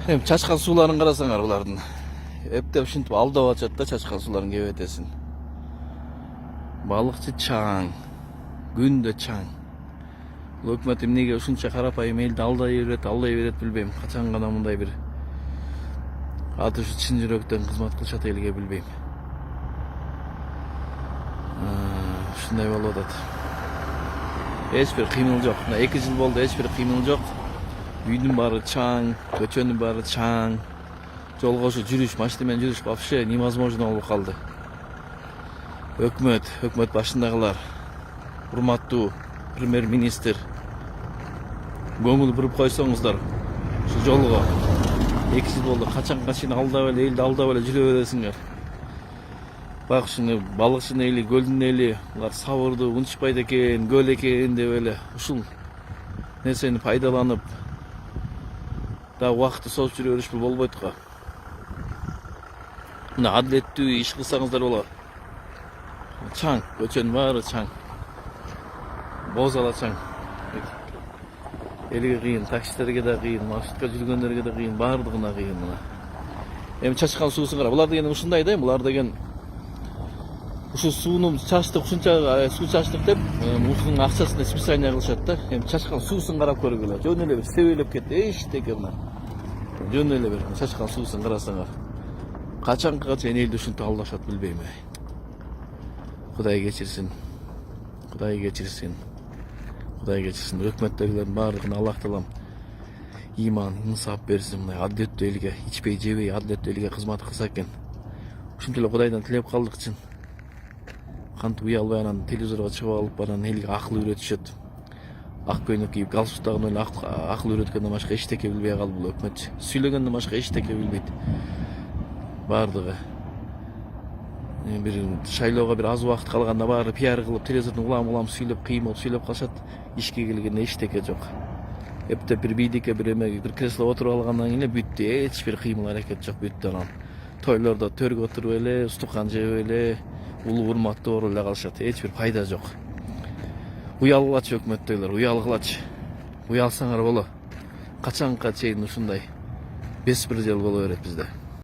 Эми чачкан сууларын карасаңар булардын. Эптеп ушинтип алдап атышат да чачкан сууларын кебетесин. Балыкчы чаң, күндө чаң. Бул өкмөт эмнеге ушунча карапайым элди алдай берет билбейм. Качан гана мындай бир аты ушу чын жүрөктөн кызмат кылышат элге билбейм. Ушундай болуп атат. Эч бир кыймыл жок. 2 жыл болду, эч бир кыймыл жок. Үйдүн баары чаң, көчөнүн баары чаң. Жолго ушу жүрүш, машина менен жүрүш вообще невозможно болуп калды. Өкмөт башындагылар, урматтуу премьер-министр, көңүл буруп койсоңуздар ушу жолго. 2 жыл болду, качанга чейин алдап эле элди алдап эле жүрө бересиңер. Бак ушуну балыкчынын эли, көлдүн эли, булар сабырды унчукпайт экен, көл экен деп эле ушул нерсени пайдаланып да убакытты созуп жүрө беришпи болбойт го. Мына адилеттүү иш кылсаңыздар болот. Чаң, көчөнүн баары чаң. Боз ала чаң. Элге кыйын, таксистерге да кыйын, маршрутка жүргөндөргө да кыйын, баардыгына кыйын мына. Эми чачкан суусун кара. Булар деген ушундай да, булар деген ушу сууну чачтык, ушунча суу чачтык деп, ушунун акчасын списание кылышат да. Эми чачкан суусун карап көргүлө. Жөн эле бир себелеп кетти, эчтеке мына. Жөн эле бир чачкан суусун карасаңар. Качанга чейин элди ушинтип алдашат билбейм. Кудай кечирсин. Кудай кечирсин. Кудай кечирсин. Өкмөттөгүлөрдүн баардыгына Аллах таалам иман, инсап берсин. Мындай адилеттүү элге, ичпей жебей адилеттүү элге кызмат кылса экен. Ушинтип эле Кудайдан тилеп калдыкчы. Кантип уялбай анан телевизорго чыгып алып анан элге акыл үйрөтүшөт. Ак көйнөк кийип галстук тагып эле акыл үйрөткөндөн башка эчтеке билбей калды бул өкмөт. Сүйлөгөндөн башка эчтеке билбейт. Бардыгы. Бир шайлоого бир аз убакыт калганда баары пиар кылып, телевизордон улам сүйлөп, кыймыл сүйлөп калышат. Ишке келгенде эчтеке жок. Эптеп бир бийдикке бир эмеге бир кресло отуруп алгандан кийин эле бүттү. Эч бир кыймыл аракет жок, бүттү анан. Тойлордо төргө отуруп эле, устукан жеп эле, улуу урматтуу оруп эле калышат. Эч бир пайда жок. Уялгылачы өкмөттөгүлөр, уялгылачы. Уялсаңар боло. Качанга чейин ушундай беспредел боло берет бизде.